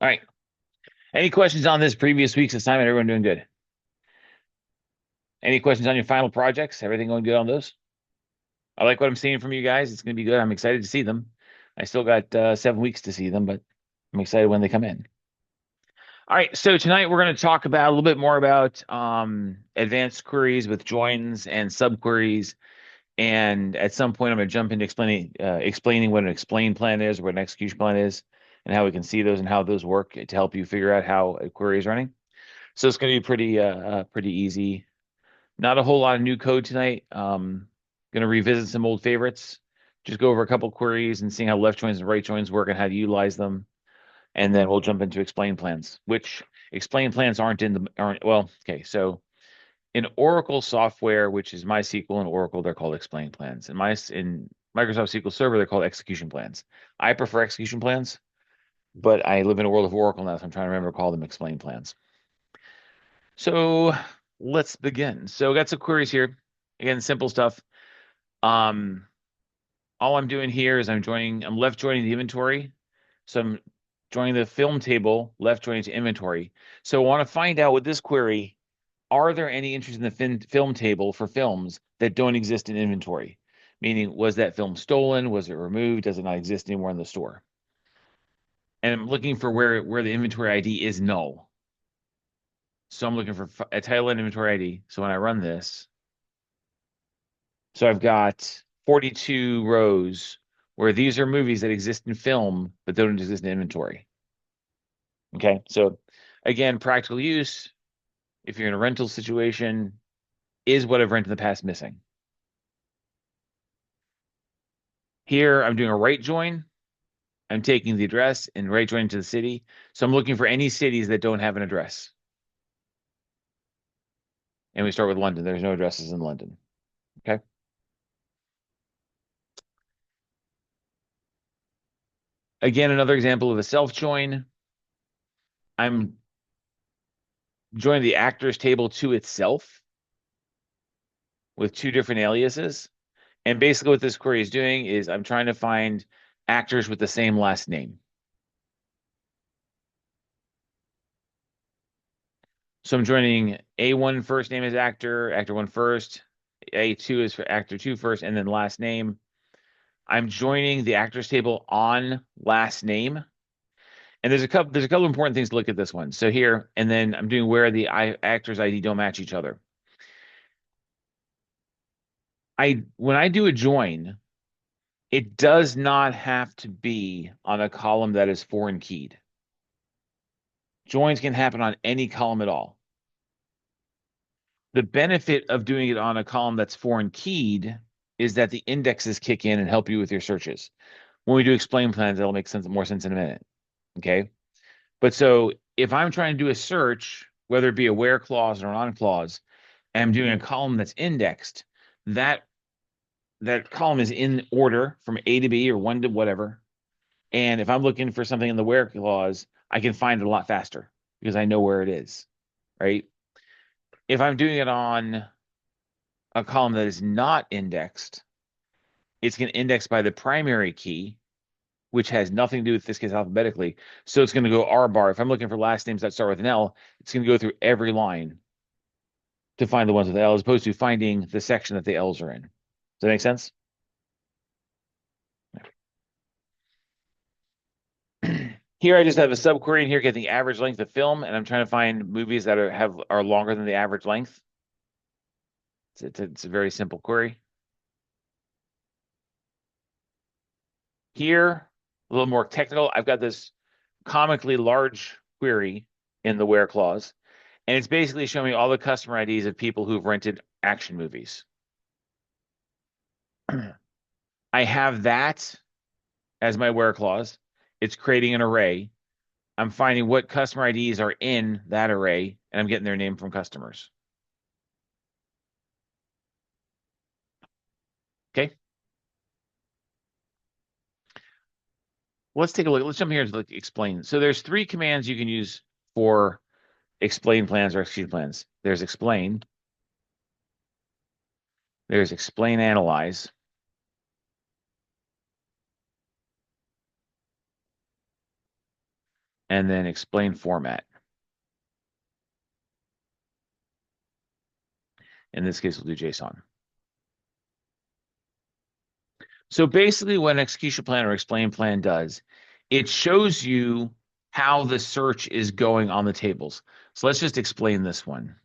All right. Any questions on this previous week's assignment? Everyone doing good? Any questions on your final projects? Everything going good on those? I like what I'm seeing from you guys. It's going to be good. I'm excited to see them. I still got 7 weeks to see them, but I'm excited when they come in. All right. So tonight we're going to talk about a little bit more about advanced queries with joins and subqueries. And at some point, I'm going to jump into explaining what an explain plan is, what an execution plan is, and how we can see those and how those work to help you figure out how a query is running. So it's going to be pretty easy. Not a whole lot of new code tonight. Going to revisit some old favorites. Just go over a couple queries and seeing how left joins and right joins work and how to utilize them. And then we'll jump into explain plans, which explain plans aren't well. Okay, so in Oracle software, which is MySQL and Oracle, they're called explain plans. In Microsoft SQL Server, they're called execution plans. I prefer execution plans, but I live in a world of Oracle now, so I'm trying to remember to call them explain plans. So let's begin. So I got some queries here. Again, simple stuff. Um, all I'm doing here is I'm left joining the inventory. So I'm joining the film table, left joining to inventory. So I want to find out with this query, are there any entries in the film table for films that don't exist in inventory? Meaning, was that film stolen? Was it removed? Does it not exist anymore in the store? And I'm looking for where the inventory ID is null. So I'm looking for a title and inventory ID. So when I run this, so I've got 42 rows where these are movies that exist in film but don't exist in inventory. Okay, so again, practical use, if you're in a rental situation, is what I've rented in the past missing? Here, I'm doing a right join. I'm taking the address and right join to the city. So I'm looking for any cities that don't have an address. And we start with London. There's no addresses in London. Okay. Again, another example of a self join. I'm joining the actors table to itself with two different aliases. And basically what this query is doing is I'm trying to find actors with the same last name. So I'm joining A1 first name is actor, actor one first, A2 is for actor two first, and then last name. I'm joining the actors table on last name. And there's a couple important things to look at this one. So here, and then I'm doing where the actors ID don't match each other. When I do a join, it does not have to be on a column that is foreign keyed. Joins can happen on any column at all. The benefit of doing it on a column that's foreign keyed is that the indexes kick in and help you with your searches. When we do explain plans, that'll make more sense in a minute. Okay. But so if I'm trying to do a search, whether it be a where clause or an on clause, and I'm doing a column that's indexed, that column is in order from A to B or one to whatever. And if I'm looking for something in the where clause, I can find it a lot faster because I know where it is, right? If I'm doing it on a column that is not indexed, it's going to index by the primary key, which has nothing to do with this case alphabetically. So it's going to go R bar. If I'm looking for last names that start with an L, it's going to go through every line to find the ones with L, as opposed to finding the section that the L's are in. Does that make sense? Here I just have a subquery in here getting the average length of film, and I'm trying to find movies that are longer than the average length. It's a very simple query. Here, a little more technical, I've got this comically large query in the where clause, and it's basically showing me all the customer IDs of people who've rented action movies. I have that as my where clause. It's creating an array. I'm finding what customer IDs are in that array, and I'm getting their name from customers. Okay. Let's take a look. Let's jump here to explain. So there's three commands you can use for explain plans or execute plans. There's explain, there's explain analyze, and then explain format. In this case, we'll do JSON. So basically what an execution plan or explain plan does, it shows you how the search is going on the tables. So let's just explain this one.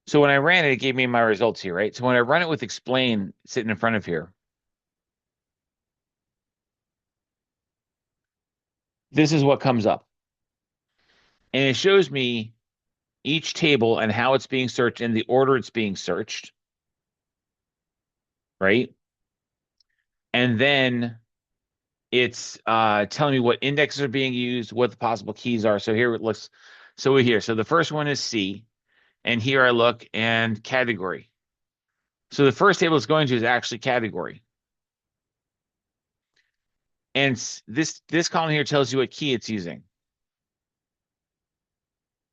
So when I ran it, it gave me my results here, right? So when I run it with explain sitting in front of here, this is what comes up. And it shows me each table and how it's being searched in the order it's being searched, right? And then it's telling me what indexes are being used, what the possible keys are. So here it looks, so here. So the first one is C, and here I look and category. So the first table it's going to is actually category. And this column here tells you what key it's using.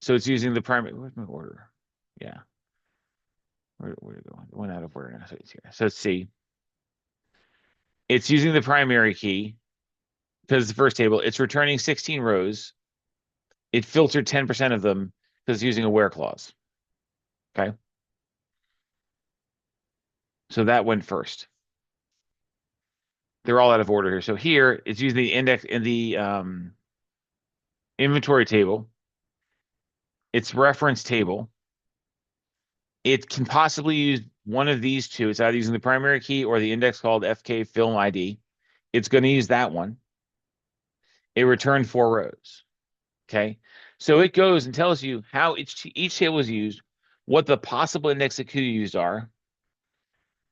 So it's using the primary. Where's my order? Yeah. Where to go? It went out of order now. So it's here. So let's see. It's using the primary key because it's the first table. It's returning 16 rows. It filtered 10% of them because it's using a where clause. Okay. So that went first. They're all out of order here. So here it's using the index in the inventory table. It's reference table. It can possibly use one of these two. It's either using the primary key or the index called FK film ID. It's going to use that one. It returned 4 rows. Okay. So it goes and tells you how each table is used, what the possible index that could be used are,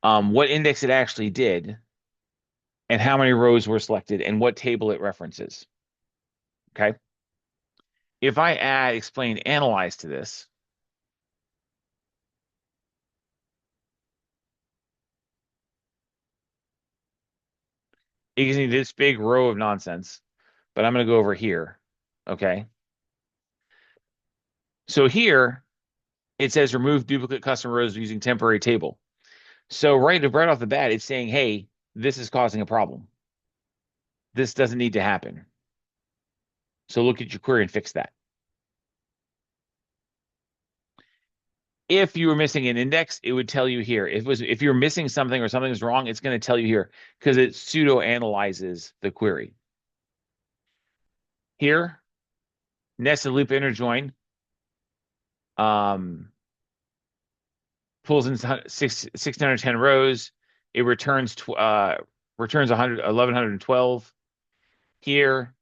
what index it actually did, and how many rows were selected, and what table it references. Okay. If I add explain analyze to this, it gives me this big row of nonsense, but I'm going to go over here. Okay. So here it says remove duplicate custom rows using temporary table. So right off the bat, it's saying, hey, this is causing a problem. This doesn't need to happen. So look at your query and fix that. If you were missing an index, it would tell you here. If you're missing something or something's wrong, it's going to tell you here because it pseudo analyzes the query. Here, nested loop inner join pulls in 610 rows. It returns 1112 here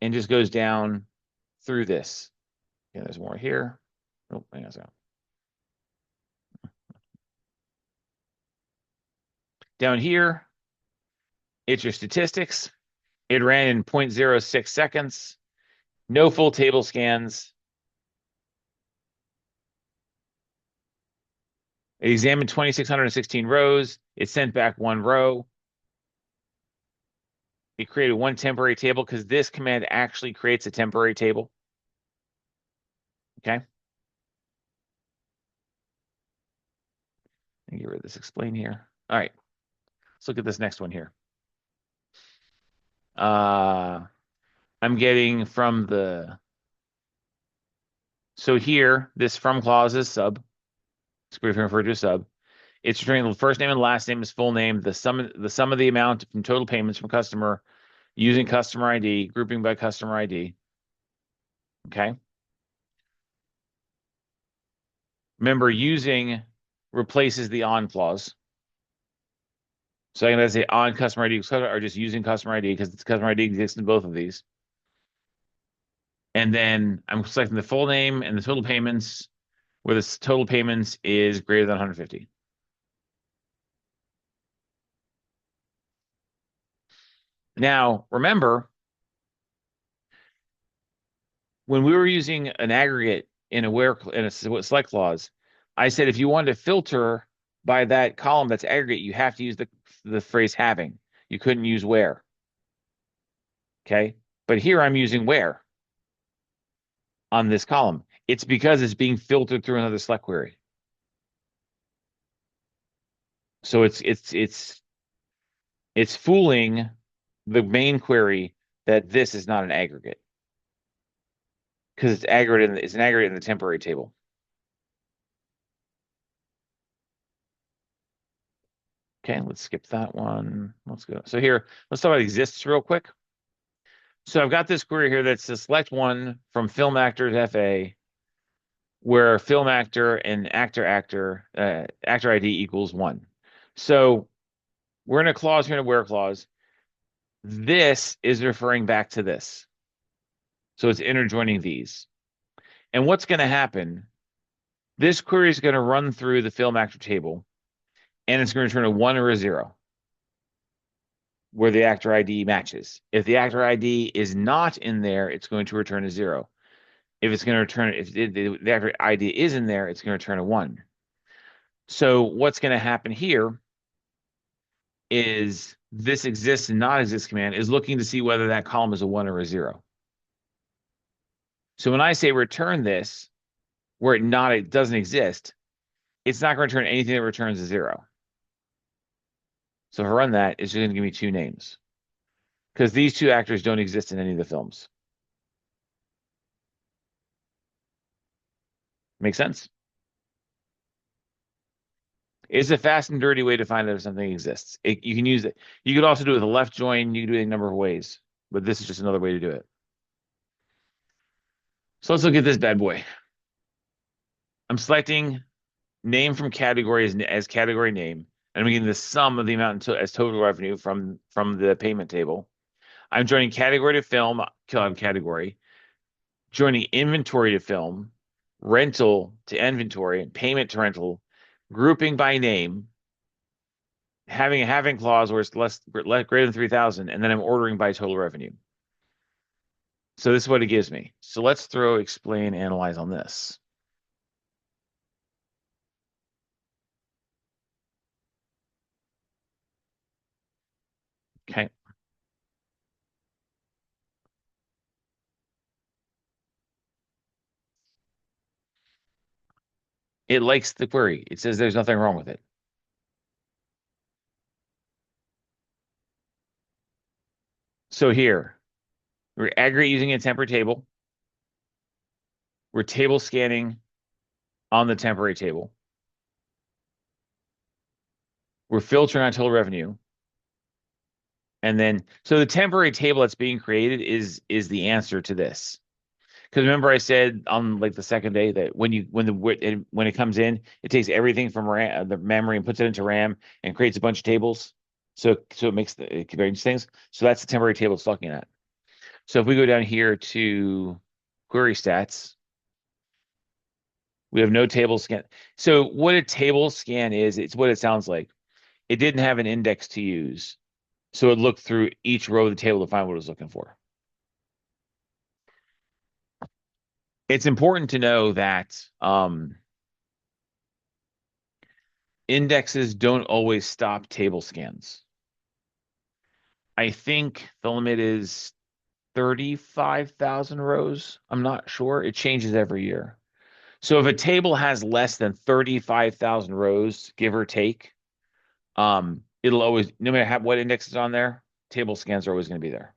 and just goes down through this. Yeah, there's more here. Oh, hang on a second. Down here, it's your statistics. It ran in 0.06 seconds. No full table scans. It examined 2,616 rows. It sent back 1 row. It created 1 temporary table because this command actually creates a temporary table. Okay. Get rid of this explain here. All right. Let's look at this next one here. I'm getting from the, so here, this from clause is sub. It's referred to as sub. It's returning the first name and last name is full name, the sum of the amount from total payments from customer using customer ID, grouping by customer ID. Okay. Remember, using replaces the on clause. So I'm going to say on customer ID or just using customer ID because the customer ID exists in both of these. And then I'm selecting the full name and the total payments where this total payments is greater than 150. Now, remember, when we were using an aggregate in a select clause, I said if you wanted to filter by that column that's aggregate, you have to use the phrase having. You couldn't use where. Okay. But here I'm using where on this column. It's because it's being filtered through another select query. So it's fooling the main query that this is not an aggregate because it's an aggregate in the temporary table. Okay, let's skip that one. Let's go. So here, let's talk about exists real quick. So I've got this query here that says select one from film actors FA where film actor and actor ID equals 1. So we're in a clause, we're in a where clause. This is referring back to this. So it's interjoining these. And what's going to happen? This query is going to run through the film actor table and it's going to return a 1 or a 0 where the actor ID matches. If the actor ID is not in there, it's going to return a 0. If the actor ID is in there, it's going to return a 1. So what's going to happen here is this exists and not exist command is looking to see whether that column is a 1 or a 0. So when I say return this, where it doesn't exist, it's not going to return anything that returns a 0. So if I run that, it's just going to give me 2 names because these 2 actors don't exist in any of the films. Make sense? It's a fast and dirty way to find out if something exists. You can use it. You could also do it with a left join. You can do it a number of ways, but this is just another way to do it. So let's look at this bad boy. I'm selecting name from category as category name, and I'm getting the sum of the amount as total revenue from the payment table. I'm joining category to film category, joining inventory to film, rental to inventory, payment to rental, grouping by name, having a having clause where it's greater than 3,000, and then I'm ordering by total revenue. So this is what it gives me. So let's throw explain, analyze on this. Okay. It likes the query. It says there's nothing wrong with it. So here, we're aggregate using a temporary table. We're table scanning on the temporary table. We're filtering on total revenue. And then, so the temporary table that's being created is the answer to this. Because remember I said on like the second day that when it comes in, it takes everything from the memory and puts it into RAM and creates a bunch of tables. So it converges things. So that's the temporary table it's looking at. So if we go down here to query stats, we have no table scan. So what a table scan is, it's what it sounds like. It didn't have an index to use. So it looked through each row of the table to find what it was looking for. It's important to know that indexes don't always stop table scans. I think the limit is 35,000 rows. I'm not sure. It changes every year. So if a table has less than 35,000 rows, give or take, it'll always, no matter what index is on there, table scans are always going to be there.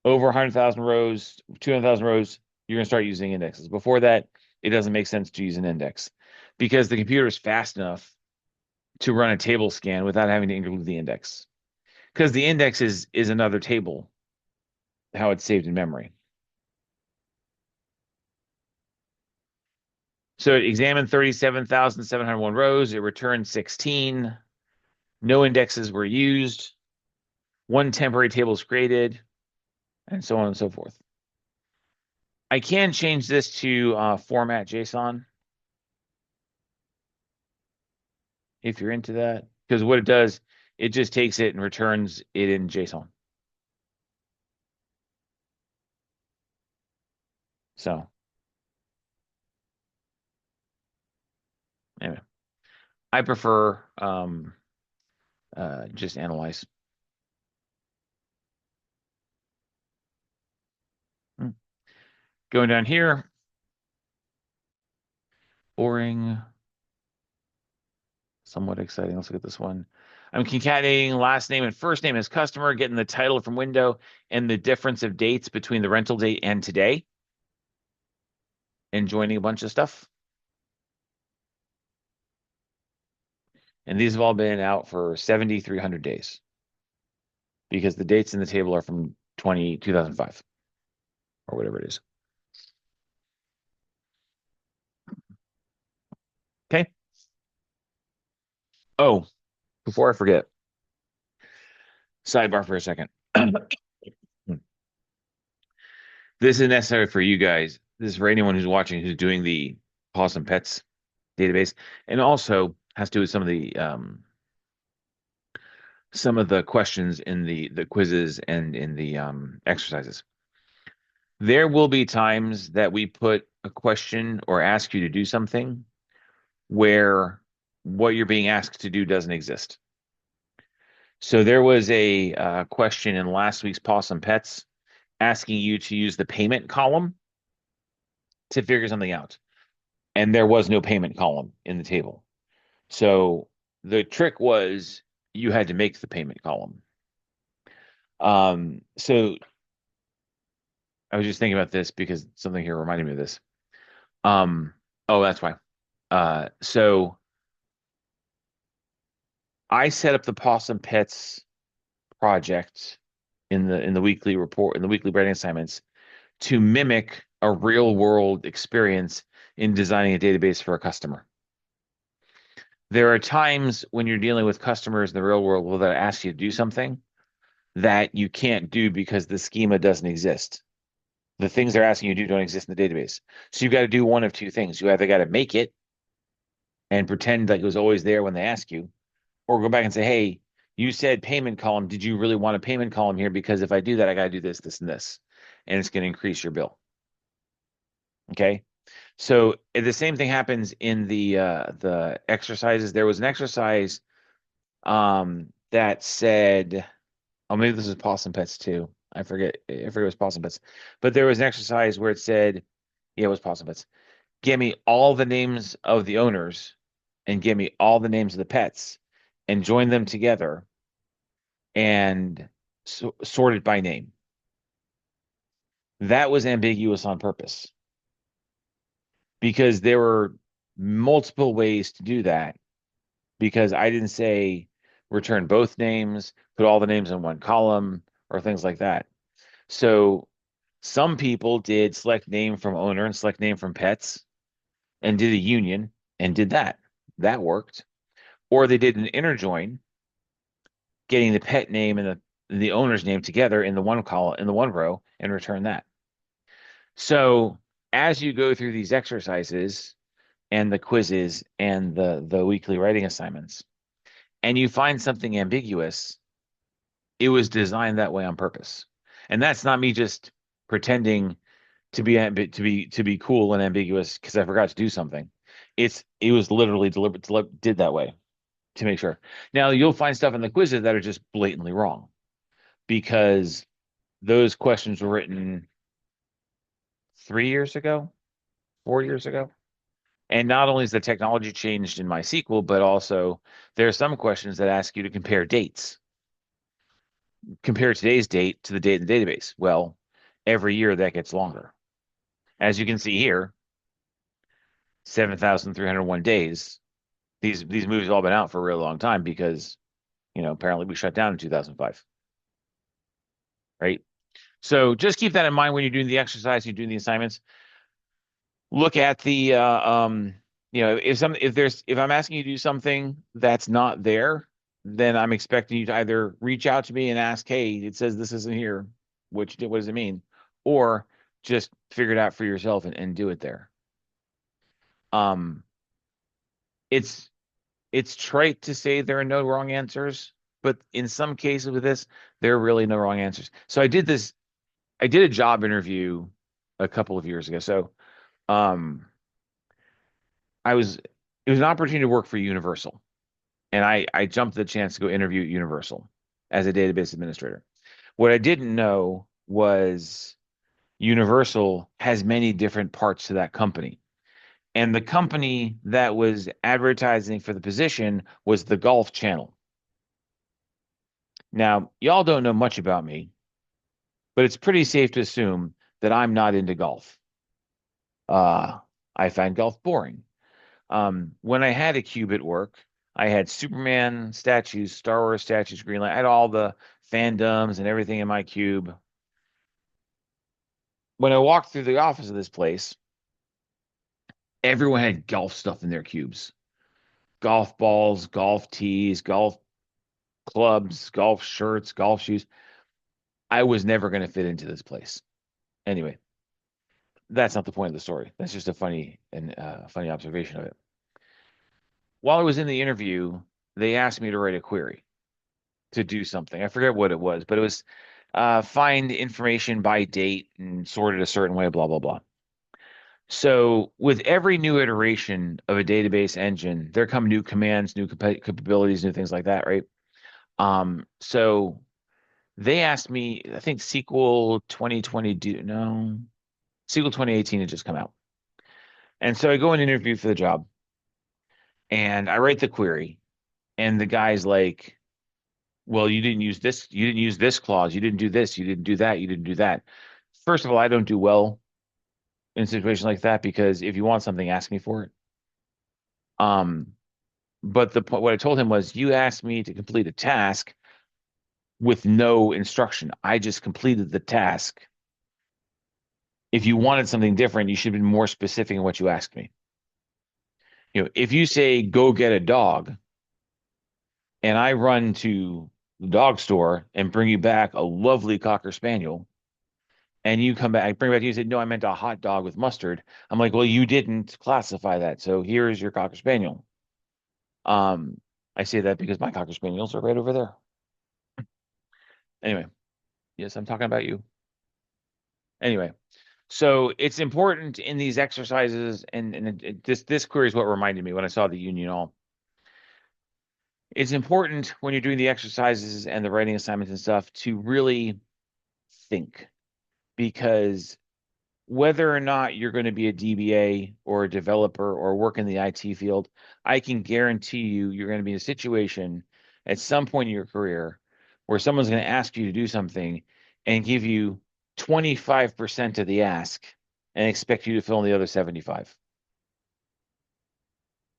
Over 100,000 rows, 200,000 rows, you're going to start using indexes. Before that, it doesn't make sense to use an index because the computer is fast enough to run a table scan without having to include the index. Because the index is another table, how it's saved in memory. So it examined 37,701 rows. It returned 16. No indexes were used. 1 temporary table is created, and so on and so forth. I can change this to format JSON if you're into that, because what it does, it just takes it and returns it in JSON. So anyway, I prefer just analyze. Going down here, boring. somewhat exciting. Let's look at this one. I'm concatenating last name and first name as customer, getting the title from window and the difference of dates between the rental date and today, and joining a bunch of stuff. And these have all been out for 7,300 days because the dates in the table are from 2005 or whatever it is. Okay. Oh, before I forget, sidebar for a second. This is necessary for you guys. This is for anyone who's watching who's doing the Possum Pets database, and also has to do with some of the questions in the quizzes and in the exercises. There will be times that we put a question or ask you to do something where what you're being asked to do doesn't exist. So there was a question in last week's Possum Pets asking you to use the payment column to figure something out. And there was no payment column in the table. So the trick was you had to make the payment column. So I was just thinking about this because something here reminded me of this. Oh, that's why. So I set up the Possum Pets project in the weekly report, in the weekly writing assignments, to mimic a real world experience in designing a database for a customer. There are times when you're dealing with customers in the real world that ask you to do something that you can't do because the schema doesn't exist. The things they're asking you to do don't exist in the database. So you've got to do one of two things. You either got to make it and pretend like it was always there when they ask you, or go back and say, hey, you said payment column. Did you really want a payment column here? Because if I do that, I got to do this, this, and this. And it's going to increase your bill. Okay. So the same thing happens in the exercises. There was an exercise that said, oh, maybe this is Possum Pets too. I forget it was Possum Pets. But there was an exercise where it said, yeah, it was Possum Pets. Give me all the names of the owners and give me all the names of the pets and join them together and sort it by name. That was ambiguous on purpose because there were multiple ways to do that, because I didn't say return both names, put all the names in one column, or things like that. So some people did select name from owner and select name from pets and did a union and did that. That worked. Or they did an inner join, getting the pet name and the owner's name together in the one column, in the one row, and return that. So as you go through these exercises and the quizzes and the weekly writing assignments, and you find something ambiguous, it was designed that way on purpose. And that's not me just pretending to be cool and ambiguous because I forgot to do something. It was literally deliberate, did that way to make sure. Now you'll find stuff in the quizzes that are just blatantly wrong because those questions were written 3 years ago, 4 years ago. And not only is the technology changed in MySQL, but also there are some questions that ask you to compare dates. Compare today's date to the date in the database. Well, every year that gets longer. As you can see here, 7,301 days. These movies have all been out for a real long time because, apparently we shut down in 2005. Right? So just keep that in mind when you're doing the exercise, you're doing the assignments. Look at the if I'm asking you to do something that's not there, then I'm expecting you to either reach out to me and ask, hey, it says this isn't here. What does it mean? Or just figure it out for yourself and do it there. It's trite to say there are no wrong answers, but in some cases with this, there are really no wrong answers. So I did a job interview a couple of years ago. So it was an opportunity to work for Universal. And I jumped the chance to go interview at Universal as a database administrator. What I didn't know was Universal has many different parts to that company. And the company that was advertising for the position was the Golf Channel. Now, y'all don't know much about me, but it's pretty safe to assume that I'm not into golf. Uh, I find golf boring. When I had a cube at work, I had Superman statues, Star Wars statues, Greenland. I had all the fandoms and everything in my cube. When I walked through the office of this place, everyone had golf stuff in their cubes. Golf balls, golf tees, golf clubs, golf shirts, golf shoes. I was never going to fit into this place. Anyway, that's not the point of the story. That's just a funny observation of it. While I was in the interview, they asked me to write a query to do something. I forget what it was, but it was find information by date and sort it a certain way, blah, blah, blah. So with every new iteration of a database engine, there come new commands, new capabilities, new things like that, right? So they asked me, I think SQL 2020, no, SQL 2018 had just come out. And so I go and interview for the job and I write the query and the guy's like, well, you didn't use this, you didn't use this clause, you didn't do this, you didn't do that, you didn't do that. First of all, I don't do well in situations like that because if you want something, ask me for it. Um, but the point, what I told him was, you asked me to complete a task with no instruction. I just completed the task. If you wanted something different, you should have been more specific in what you asked me. If you say go get a dog, and I run to the dog store and bring you back a lovely Cocker Spaniel, and you come back, I bring back to you and say, no, I meant a hot dog with mustard. I'm like, well, you didn't classify that, so here's your Cocker Spaniel. I say that because my Cocker Spaniels are right over there. Anyway, yes, I'm talking about you. Anyway, so it's important in these exercises, and this query is what reminded me when I saw the union all. It's important when you're doing the exercises and the writing assignments and stuff to really think, because whether or not you're going to be a DBA or a developer or work in the IT field, I can guarantee you're going to be in a situation at some point in your career where someone's going to ask you to do something and give you 25% of the ask and expect you to fill in the other 75.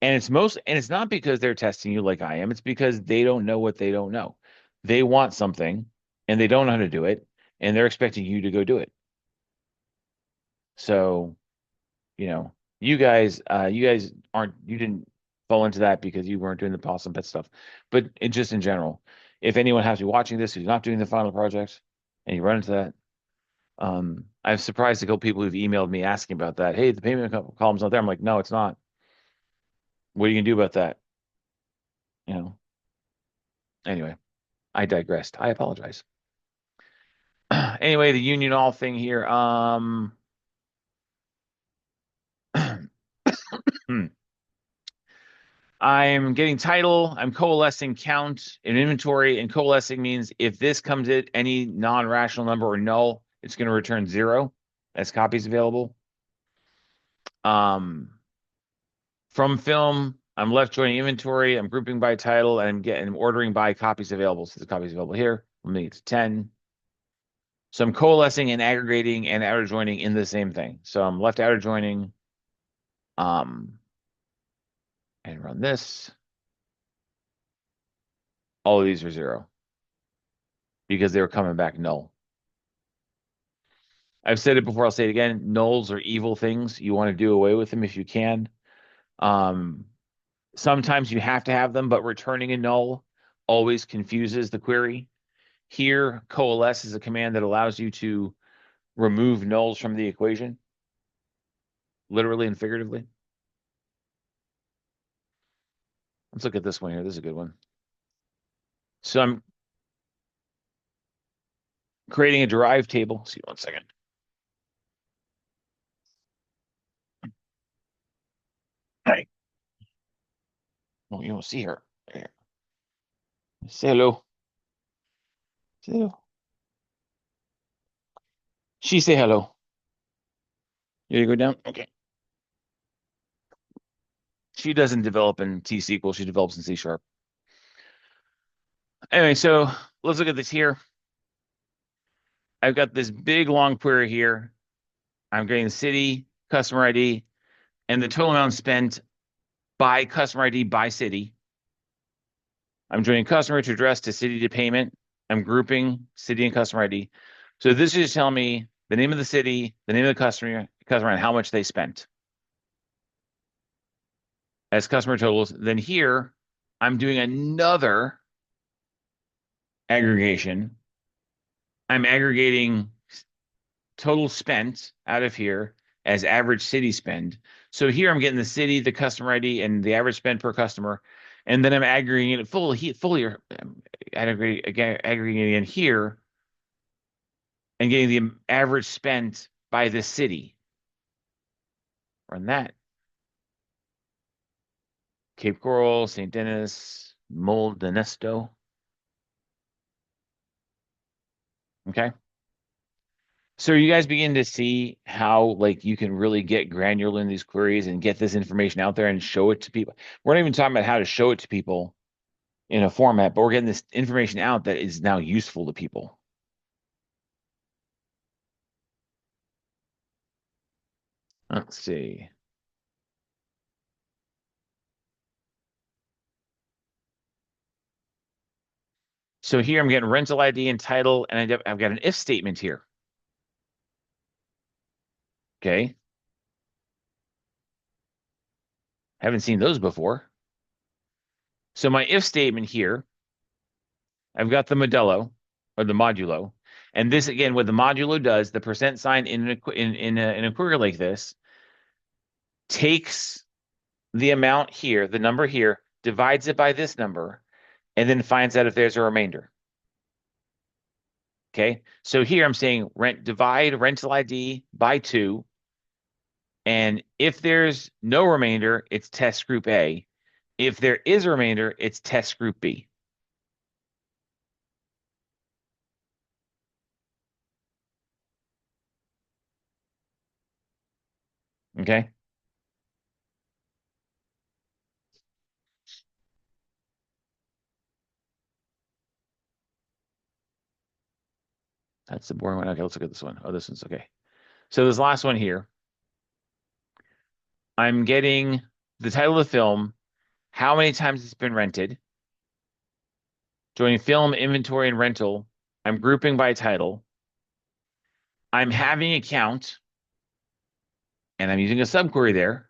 And it's not because they're testing you like I am. It's because they don't know what they don't know. They want something and they don't know how to do it, and they're expecting you to go do it. So, you guys you didn't fall into that because you weren't doing the possum pet stuff. But just in general, if anyone has to be watching this who's not doing the final project and you run into that, I've surprised a couple people who've emailed me asking about that. Hey, the payment column's not there. I'm like, no, it's not. What are you gonna do about that? You know. Anyway, I digressed. I apologize. Anyway, the union all thing here. I'm getting title. I'm coalescing count and inventory. And coalescing means if this comes at any non-rational number or null, it's going to return 0 as copies available. From film, I'm left joining inventory. I'm grouping by title, and I'm ordering by copies available. So the copies available here. Let me get to 10. So I'm coalescing and aggregating and outer joining in the same thing. So I'm left outer joining, and run this. All of these are 0 because they were coming back null. I've said it before, I'll say it again. Nulls are evil things. You want to do away with them if you can. Sometimes you have to have them, but returning a null always confuses the query. Here, coalesce is a command that allows you to remove nulls from the equation, literally and figuratively. Let's look at this one here. This is a good one. So I'm creating a derived table. See, 1 second. Hey. Oh, you don't see her. Here. Say hello. Say hello. She say hello. You go down? Okay. She doesn't develop in T-SQL. She develops in C#. Anyway, so let's look at this here. I've got this big long query here. I'm getting the city, customer ID, and the total amount spent by customer ID by city. I'm joining customer to address to city to payment. I'm grouping city and customer ID. So this is just telling me the name of the city, the name of the customer, and how much they spent as customer totals. Then here, I'm doing another aggregation. I'm aggregating total spent out of here as average city spend. So here I'm getting the city, the customer ID, and the average spend per customer. And then I'm aggregating it fully aggregating in here and getting the average spent by the city. Run that. Cape Coral, St. Denis, Moldenesto. Okay. So you guys begin to see how like you can really get granular in these queries and get this information out there and show it to people. We're not even talking about how to show it to people in a format, but we're getting this information out that is now useful to people. Let's see. So here I'm getting rental ID and title, and I've got an if statement here. Okay. Haven't seen those before. So my if statement here, I've got the modulo or the modulo. And this again, what the modulo does, the percent sign in a query like this takes the amount here, the number here, divides it by this number, and then finds out if there's a remainder. Okay. So here I'm saying divide rental ID by 2. And if there's no remainder, it's test group A. If there is a remainder, it's test group B. Okay. That's the boring one. Okay, let's look at this one. Oh, this one's okay. So this last one here, I'm getting the title of the film, how many times it's been rented, joining film, inventory, and rental. I'm grouping by title. I'm having a count, and I'm using a subquery there.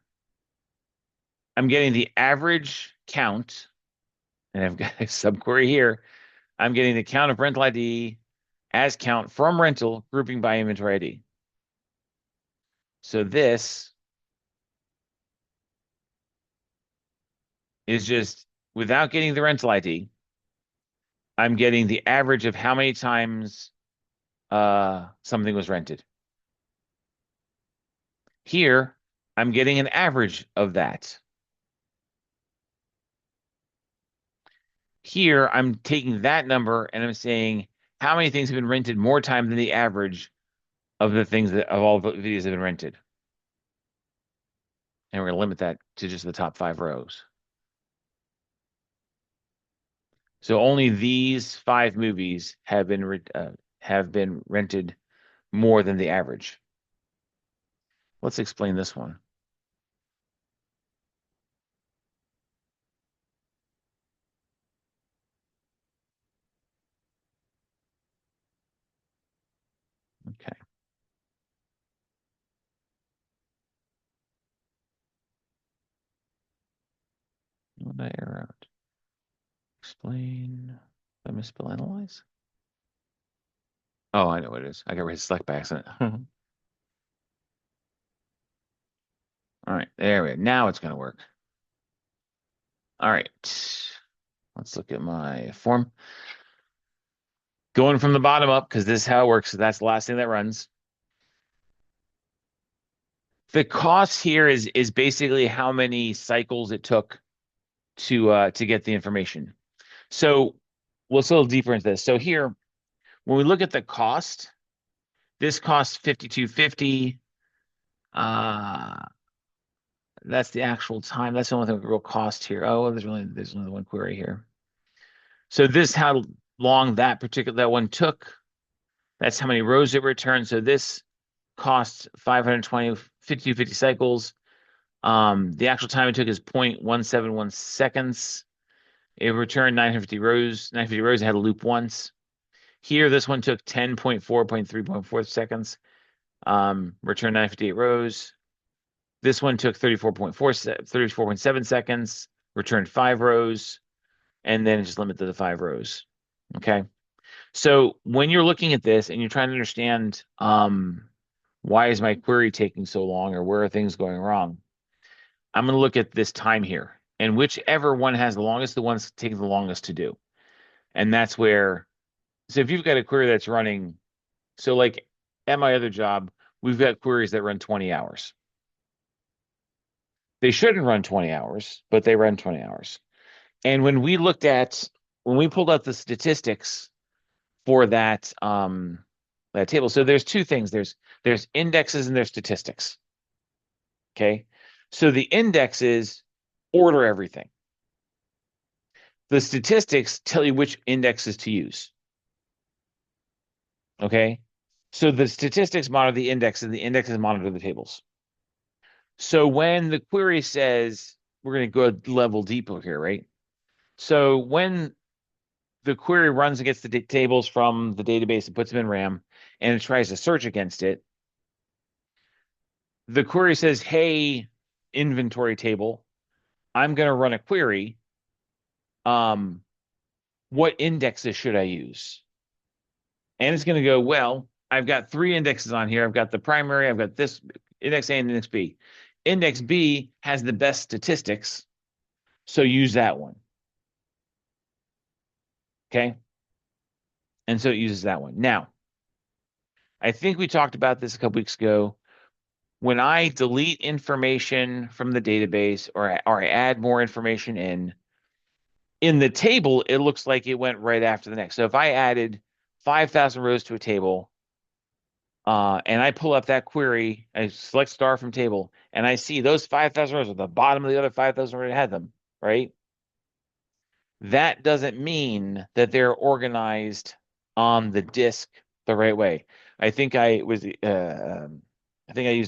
I'm getting the average count, and I've got a subquery here. I'm getting the count of rental ID as count from rental, grouping by inventory ID. So this is just without getting the rental ID, I'm getting the average of how many times something was rented. Here, I'm getting an average of that. Here, I'm taking that number and I'm saying how many things have been rented more time than the average of the things that of all the videos that have been rented. And we're going to limit that to just the top 5 rows. So only these 5 movies have been rented more than the average. Let's explain this one. Okay. What did I error out? Explain. Did I misspell analyze? Oh, I know what it is. I got rid of select by accident. All right, there we go. Now it's going to work. All right. Let's look at my form. Going from the bottom up, because this is how it works. So that's the last thing that runs. The cost here is basically how many cycles it took to get the information. So let's go a little deeper into this. So here, when we look at the cost, this costs $52.50. that's the actual time. That's the only thing with real cost here. Oh, there's only one query here. So this how long that one took. That's how many rows it returned. So this costs 520, 50 cycles. The actual time it took is 0.171 seconds. It returned 950 rows. 950 rows, it had a loop once. Here, this one took 10.4 seconds. Returned 958 rows. This one took 34.7 seconds, returned 5 rows, and then it just limited to 5 rows. Okay. So when you're looking at this and you're trying to understand why is my query taking so long or where are things going wrong, I'm going to look at this time here. And whichever one has the longest, the one's taking the longest to do. And that's where, so if you've got a query that's running, so like at my other job, we've got queries that run 20 hours. They shouldn't run 20 hours, but they run 20 hours. And when we pulled out the statistics for that table, so there's two things. There's indexes and there's statistics. Okay. So the indexes order everything. The statistics tell you which indexes to use. Okay. So the statistics monitor the indexes, the indexes monitor the tables. So when the query says, we're going to go a level deeper here, right? So when the query runs and gets the tables from the database and puts them in RAM and it tries to search against it, the query says, hey, inventory table, I'm going to run a query. What indexes should I use? And it's going to go, well, I've got 3 indexes on here. I've got the primary, I've got this index A and index B. Index B has the best statistics, so use that one. Okay. And so it uses that one. Now, I think we talked about this a couple weeks ago. When I delete information from the database or I add more information in the table, it looks like it went right after the next. So if I added 5,000 rows to a table, and I pull up that query, I select star from table, and I see those 5,000 rows at the bottom of the other 5,000 rows I had them, right? That doesn't mean that they're organized on the disk the right way. I think I used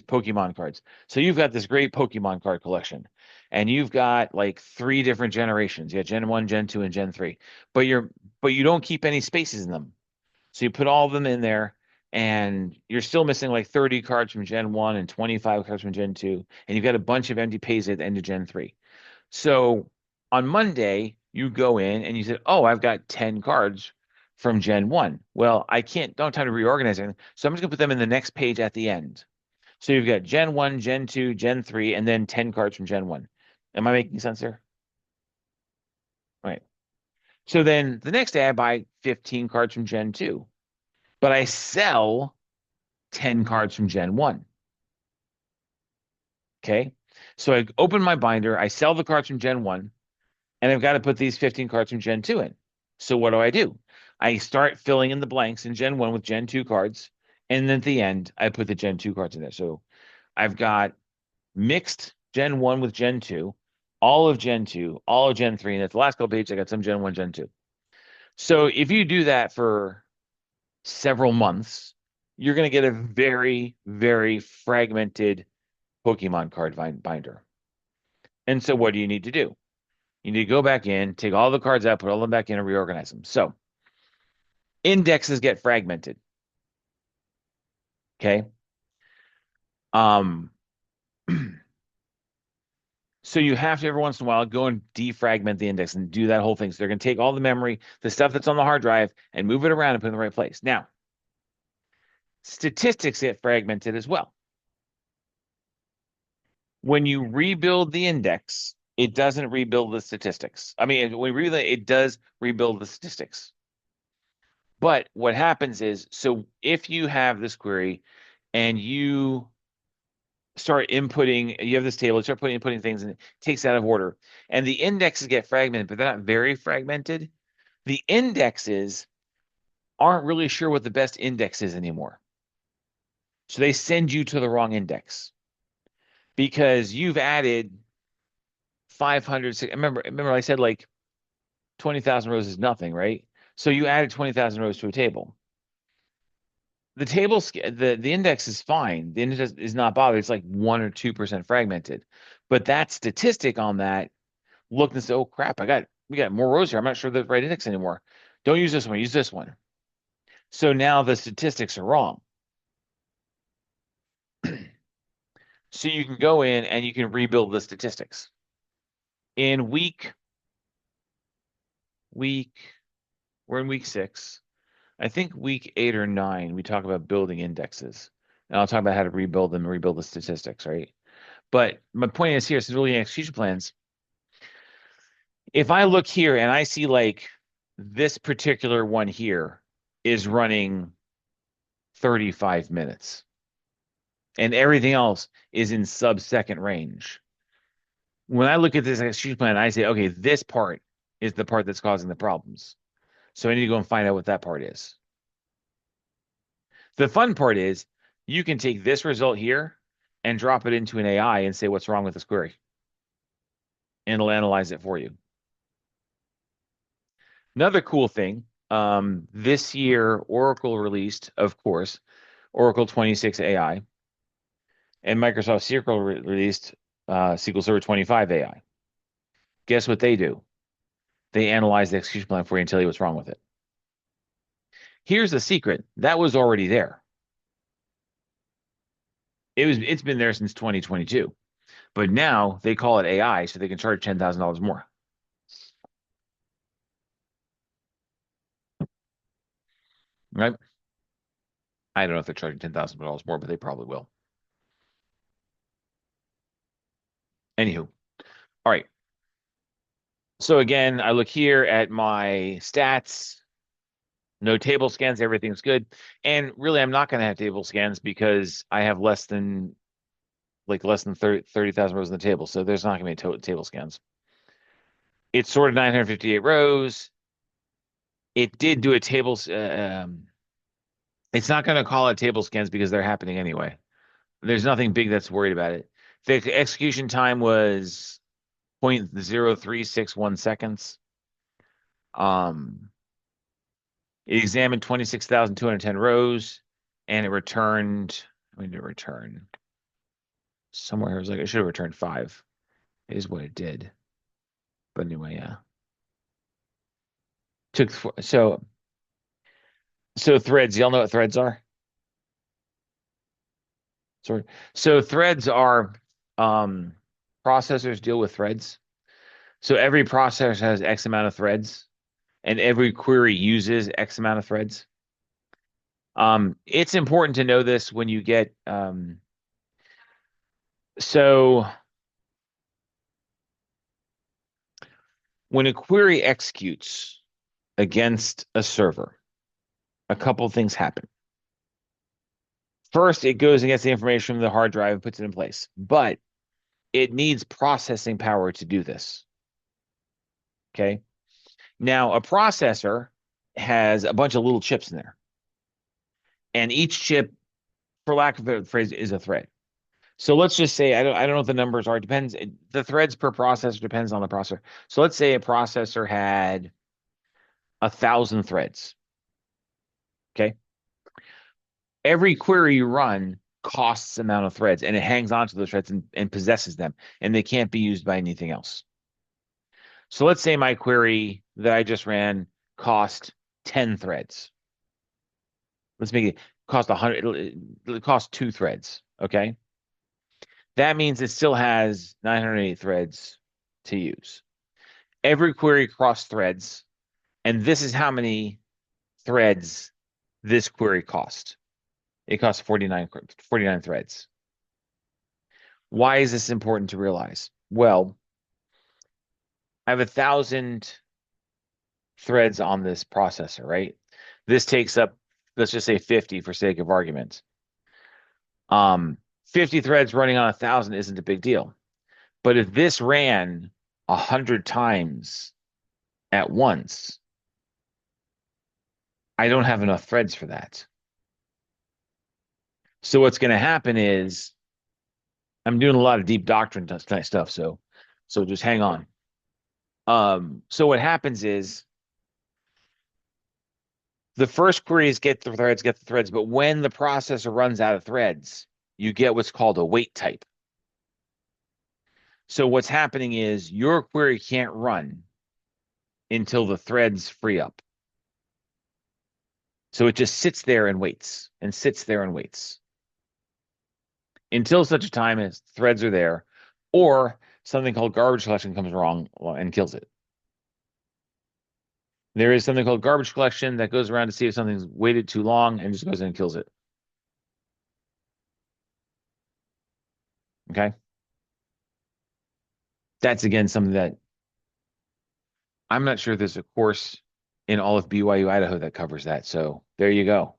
Pokemon cards. So you've got this great Pokemon card collection, and you've got like 3 different generations. You got Gen 1, Gen 2, and Gen 3. But you don't keep any spaces in them. So you put all of them in there, and you're still missing like 30 cards from Gen 1 and 25 cards from Gen 2, and you've got a bunch of empty pages at the end of Gen 3. So on Monday, you go in and you say, oh, I've got 10 cards from Gen 1. Well, don't have time to reorganize anything. So I'm just going to put them in the next page at the end. So you've got Gen 1, Gen 2, Gen 3, and then 10 cards from Gen 1. Am I making sense here? Right. So then the next day I buy 15 cards from Gen 2, but I sell 10 cards from Gen 1. Okay. So I open my binder, I sell the cards from Gen 1, and I've got to put these 15 cards from Gen 2 in. So what do? I start filling in the blanks in Gen 1 with Gen 2 cards, and then at the end, I put the Gen 2 cards in there. So I've got mixed Gen 1 with Gen 2, all of Gen 2, all of Gen 3, and at the last couple pages, I got some Gen 1, Gen 2. So if you do that for several months, you're going to get a very, very fragmented Pokemon card binder. And so what do you need to do? You need to go back in, take all the cards out, put all them back in, and reorganize them. So indexes get fragmented. Okay. Um, so you have to every once in a while go and defragment the index and do that whole thing. So they're going to take all the memory, the stuff that's on the hard drive, and move it around and put it in the right place. Now, statistics get fragmented as well. When you rebuild the index, it doesn't rebuild the statistics. I mean, when it does rebuild the statistics. But what happens is, so if you have this query and you start inputting, you have this table, you start inputting things and it takes out of order, and the indexes get fragmented, but they're not very fragmented. The indexes aren't really sure what the best index is anymore. So they send you to the wrong index. because you've added 500. Remember I said like 20,000 rows is nothing, right? So you added 20,000 rows to a table. The table, the index is fine. The index is not bothered. It's like 1 or 2% fragmented. But that statistic on that looked and said, oh crap, we got more rows here. I'm not sure the right index anymore. Don't use this one, use this one. So now the statistics are wrong. So you can go in and you can rebuild the statistics. In week, we're in week 6. I think week 8 or 9, we talk about building indexes. And I'll talk about how to rebuild them and rebuild the statistics, right? But my point is here, since we're looking at execution plans, if I look here and I see like this particular one here is running 35 minutes and everything else is in sub-second range. When I look at this execution plan, I say, okay, this part is the part that's causing the problems. So I need to go and find out what that part is. The fun part is you can take this result here and drop it into an AI and say, what's wrong with this query? And it'll analyze it for you. Another cool thing, this year, Oracle released, of course, Oracle 26 AI, and Microsoft SQL released SQL Server 25 AI. Guess what they do? They analyze the execution plan for you and tell you what's wrong with it. Here's the secret. That was already there. It's been there since 2022. But now they call it AI, so they can charge $10,000 more. Right? I don't know if they're charging $10,000 more, but they probably will. Anywho, all right. So again, I look here at my stats, no table scans, everything's good. And really, I'm not going to have table scans because I have less than 30,000 rows in the table. So there's not going to be table scans. It's sorted 958 rows. It did do a table. It's not going to call it table scans because they're happening anyway. There's nothing big that's worried about it. The execution time was 0.0361 seconds. It examined 26,210 rows and it returned, when did it return? Somewhere here, it was like, it should have returned 5, is what it did. But anyway, yeah. So threads, y'all know what threads are? Sorry. So threads are processors deal with threads. So every processor has X amount of threads, and every query uses X amount of threads. It's important to know this when you get so when a query executes against a server, a couple things happen. First, it goes and gets the information from the hard drive and puts it in place, but it needs processing power to do this. Okay. Now, a processor has a bunch of little chips in there, and each chip, for lack of a phrase, is a thread. So let's just say I don't know what the numbers are. It depends. The threads per processor depends on the processor. So let's say a processor had 1,000 threads. Okay. Every query you run costs amount of threads, and it hangs onto those threads and possesses them, and they can't be used by anything else. So let's say my query that I just ran cost 10 threads. Let's make it cost 100. It'll cost 2 threads. Okay. That means it still has 908 threads to use. Every query cross threads, and this is how many threads this query cost. It costs 49 threads. Why is this important to realize? Well, I have 1,000 threads on this processor, right? This takes up, let's just say 50 for sake of argument. 50 threads running on 1,000 isn't a big deal. But if this ran 100 times at once, I don't have enough threads for that. So what's going to happen is I'm doing a lot of deep doctrine type stuff, so just hang on. So what happens is the first query is get the threads, but when the processor runs out of threads, you get what's called a wait type. So what's happening is your query can't run until the threads free up. So it just sits there and waits and sits there and waits until such a time as threads are there, or something called garbage collection comes wrong and kills it. There is something called garbage collection that goes around to see if something's waited too long and just goes in and kills it. Okay. That's again something that I'm not sure there's a course in all of BYU Idaho that covers that. So there you go.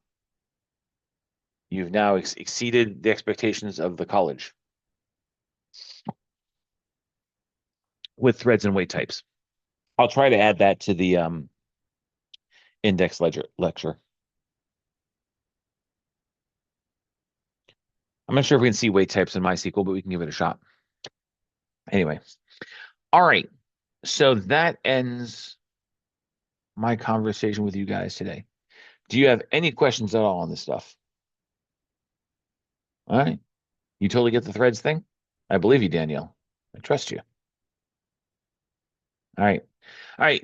You've now exceeded the expectations of the college with threads and wait types. I'll try to add that to the index lecture. I'm not sure if we can see wait types in MySQL, but we can give it a shot. Anyway, all right. So that ends my conversation with you guys today. Do you have any questions at all on this stuff? All right. You totally get the threads thing? I believe you, Danielle. I trust you. All right. All right.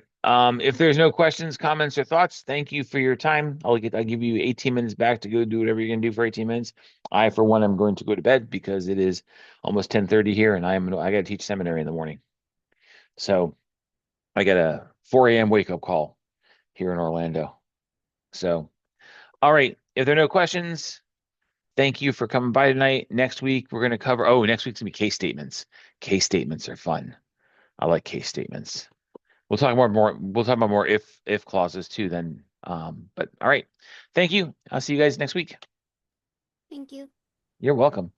If there's no questions, comments, or thoughts, thank you for your time. I'll give you 18 minutes back to go do whatever you're gonna do for 18 minutes. I, for one, am going to go to bed because it is almost 10:30 here, and I gotta teach seminary in the morning. So I got a 4 a.m. wake up call here in Orlando. So, all right. If there are no questions, thank you for coming by tonight. Next week we're gonna cover. Oh, next week's gonna be case statements. Case statements are fun. I like case statements. We'll talk more. We'll talk about more if clauses too. Then, but all right. Thank you. I'll see you guys next week. Thank you. You're welcome.